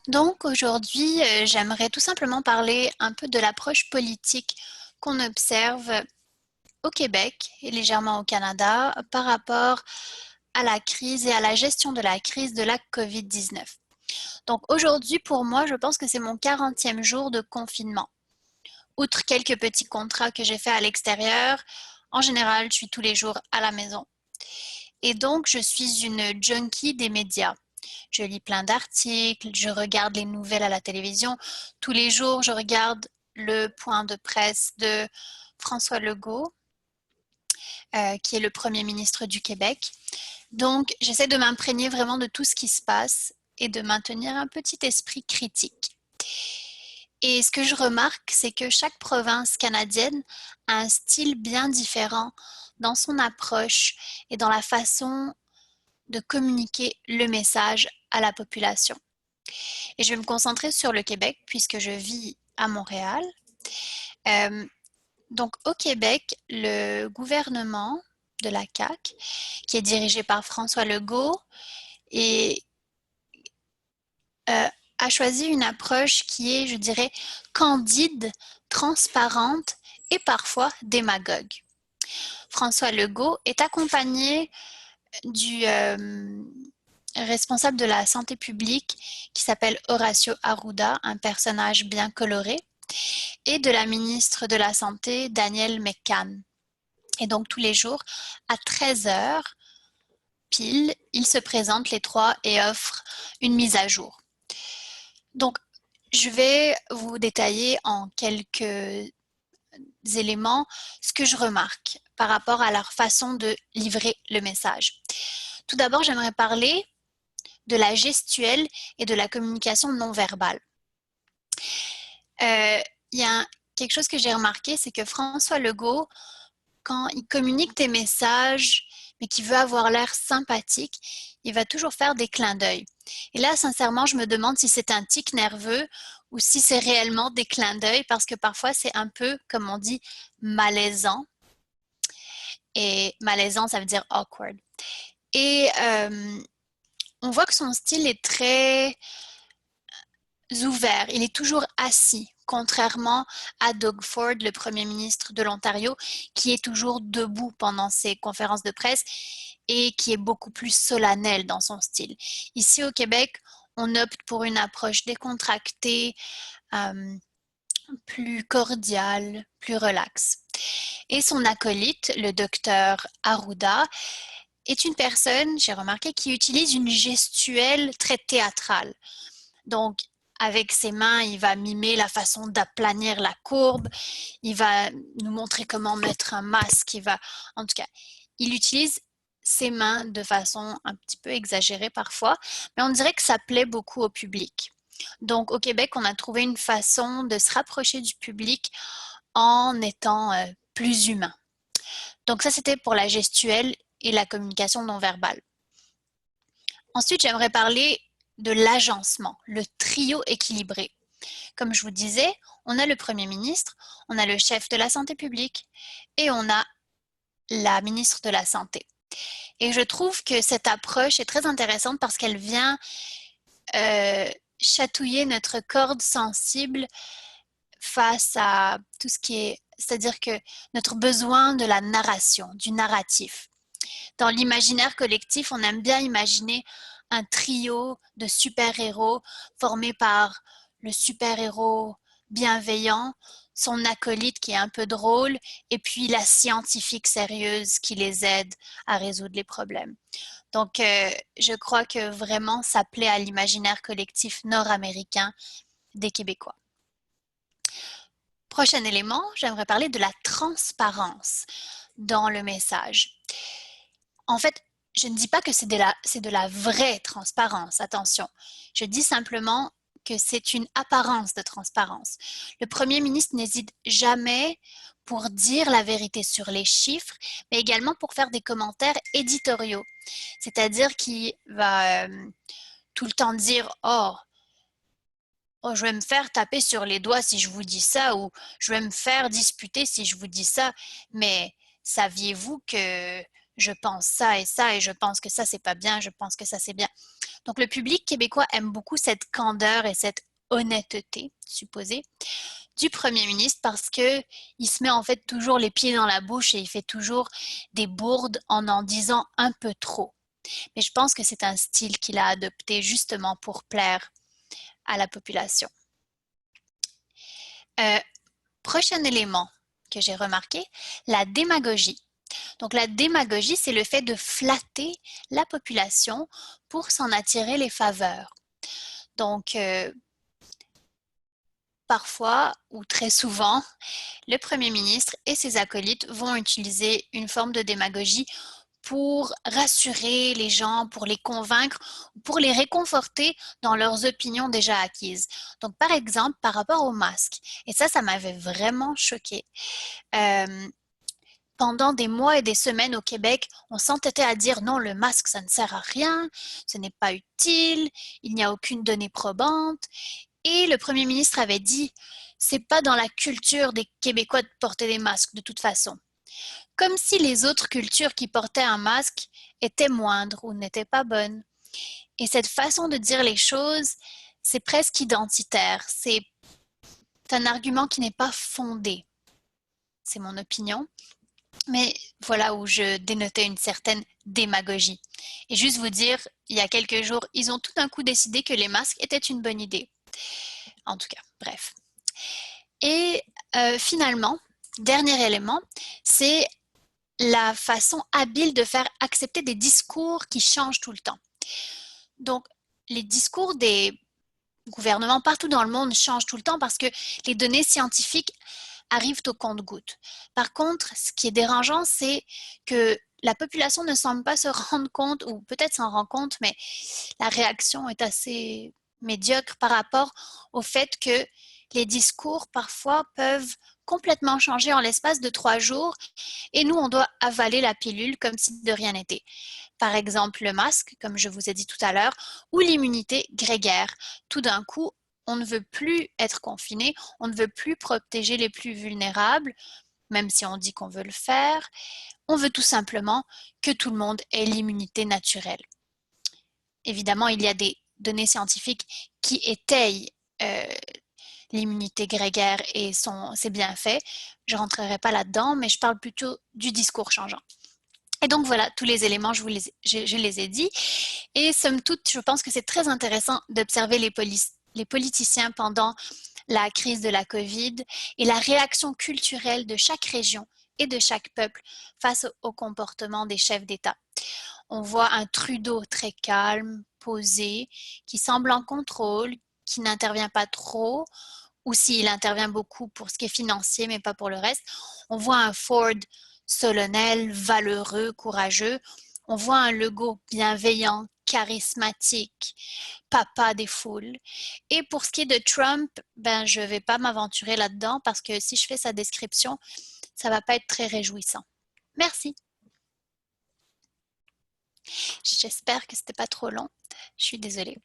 Donc aujourd'hui, j'aimerais tout simplement parler un peu de l'approche politique qu'on observe au Québec et légèrement au Canada par rapport à la crise et à la gestion de la crise de la COVID-19. Donc aujourd'hui, pour moi, je pense que c'est mon 40e jour de confinement. Outre quelques petits contrats que j'ai faits à l'extérieur, en général, je suis tous les jours à la maison. Et donc, je suis une junkie des médias. Je lis plein d'articles, je regarde les nouvelles à la télévision. Tous les jours, je regarde le point de presse de François Legault, qui est le Premier ministre du Québec. Donc, j'essaie de m'imprégner vraiment de tout ce qui se passe et de maintenir un petit esprit critique. Et ce que je remarque, c'est que chaque province canadienne a un style bien différent dans son approche et dans la façon de communiquer le message à la population. Et je vais me concentrer sur le Québec puisque je vis à Montréal. Euh, donc au Québec, le gouvernement de la CAQ, qui est dirigé par François Legault, et, euh, a choisi une approche qui est, je dirais, candide, transparente et parfois démagogue. François Legault est accompagné du responsable de la santé publique qui s'appelle Horacio Arruda, un personnage bien coloré, et de la ministre de la Santé, Danielle McCann. Et donc tous les jours, à 13 heures pile, ils se présentent les trois et offrent une mise à jour. Donc, je vais vous détailler en quelques éléments ce que je remarque par rapport à leur façon de livrer le message. Tout d'abord, j'aimerais parler de la gestuelle et de la communication non verbale. Il y a quelque chose que j'ai remarqué, c'est que François Legault, quand il communique des messages, mais qu'il veut avoir l'air sympathique, il va toujours faire des clins d'œil. Et là, sincèrement, je me demande si c'est un tic nerveux ou si c'est réellement des clins d'œil, parce que parfois c'est un peu, comme on dit, malaisant. Et malaisant, ça veut dire awkward. Et on voit que son style est très ouvert. Il est toujours assis, contrairement à Doug Ford, le premier ministre de l'Ontario, qui est toujours debout pendant ses conférences de presse et qui est beaucoup plus solennel dans son style. Ici au Québec, on opte pour une approche décontractée, euh, plus cordiale, plus relaxe. Et son acolyte, le docteur Arruda, est une personne, j'ai remarqué, qui utilise une gestuelle très théâtrale. Donc, avec ses mains, il va mimer la façon d'aplanir la courbe, il va nous montrer comment mettre un masque, en tout cas, il utilise ses mains de façon un petit peu exagérée parfois, mais on dirait que ça plaît beaucoup au public. Donc, au Québec, on a trouvé une façon de se rapprocher du public en étant plus humain. Donc, ça, c'était pour la gestuelle et la communication non verbale. Ensuite, j'aimerais parler de l'agencement, le trio équilibré. Comme je vous disais, on a le Premier ministre, on a le chef de la santé publique et on a la ministre de la Santé. Et je trouve que cette approche est très intéressante parce qu'elle vient euh, chatouiller notre corde sensible face à tout ce qui est, c'est-à-dire que notre besoin de la narration, du narratif. Dans l'imaginaire collectif, on aime bien imaginer un trio de super-héros formé par le super-héros bienveillant, son acolyte qui est un peu drôle, et puis la scientifique sérieuse qui les aide à résoudre les problèmes. Donc, je crois que vraiment, ça plaît à l'imaginaire collectif nord-américain des Québécois. Prochain élément, j'aimerais parler de la transparence dans le message. En fait, je ne dis pas que c'est de la vraie transparence, attention. Je dis simplement que c'est une apparence de transparence. Le Premier ministre n'hésite jamais pour dire la vérité sur les chiffres, mais également pour faire des commentaires éditoriaux. C'est-à-dire qu'il va tout le temps dire « Oh, je vais me faire taper sur les doigts si je vous dis ça » ou « Je vais me faire disputer si je vous dis ça », mais saviez-vous que je pense ça et je pense que ça c'est pas bien, je pense que ça c'est bien. Donc, le public québécois aime beaucoup cette candeur et cette honnêteté, supposée, du premier ministre parce que il se met en fait toujours les pieds dans la bouche et il fait toujours des bourdes en disant un peu trop. Mais je pense que c'est un style qu'il a adopté justement pour plaire à la population. Prochain élément que j'ai remarqué, la démagogie. Donc la démagogie, c'est le fait de flatter la population pour s'en attirer les faveurs. Donc, parfois ou très souvent, le Premier ministre et ses acolytes vont utiliser une forme de démagogie pour rassurer les gens, pour les convaincre, pour les réconforter dans leurs opinions déjà acquises. Donc, par exemple, par rapport au masque, et ça m'avait vraiment choqué. Pendant des mois et des semaines au Québec, on s'entêtait à dire non, le masque, ça ne sert à rien, ce n'est pas utile, il n'y a aucune donnée probante. Et le premier ministre avait dit, c'est pas dans la culture des Québécois de porter des masques de toute façon. Comme si les autres cultures qui portaient un masque étaient moindres ou n'étaient pas bonnes. Et cette façon de dire les choses, c'est presque identitaire. C'est un argument qui n'est pas fondé. C'est mon opinion. Mais voilà où je dénotais une certaine démagogie. Et juste vous dire, il y a quelques jours, ils ont tout d'un coup décidé que les masques étaient une bonne idée. En tout cas, bref. Et finalement, dernier élément, c'est la façon habile de faire accepter des discours qui changent tout le temps. Donc, les discours des gouvernements partout dans le monde changent tout le temps parce que les données scientifiques arrivent au compte-gouttes. Par contre, ce qui est dérangeant, c'est que la population ne semble pas se rendre compte, ou peut-être s'en rend compte, mais la réaction est assez médiocre par rapport au fait que les discours parfois peuvent complètement changer en l'espace de 3 jours et nous, on doit avaler la pilule comme si de rien n'était. Par exemple, le masque, comme je vous ai dit tout à l'heure, ou l'immunité grégaire. Tout d'un coup, on ne veut plus être confiné, on ne veut plus protéger les plus vulnérables, même si on dit qu'on veut le faire. On veut tout simplement que tout le monde ait l'immunité naturelle. Évidemment, il y a des données scientifiques qui étayent l'immunité grégaire et ses bienfaits. Je ne rentrerai pas là-dedans, mais je parle plutôt du discours changeant. Et donc voilà, tous les éléments, je les ai dit. Et somme toute, je pense que c'est très intéressant d'observer les politiciens pendant la crise de la COVID et la réaction culturelle de chaque région et de chaque peuple face au comportement des chefs d'État. On voit un Trudeau très calme, posé, qui semble en contrôle, qui n'intervient pas trop, ou s'il intervient beaucoup pour ce qui est financier, mais pas pour le reste. On voit un Ford solennel, valeureux, courageux. On voit un Legault bienveillant, charismatique, papa des foules. Et pour ce qui est de Trump, ben, je ne vais pas m'aventurer là-dedans parce que si je fais sa description, ça ne va pas être très réjouissant. Merci. J'espère que ce n'était pas trop long. Je suis désolée.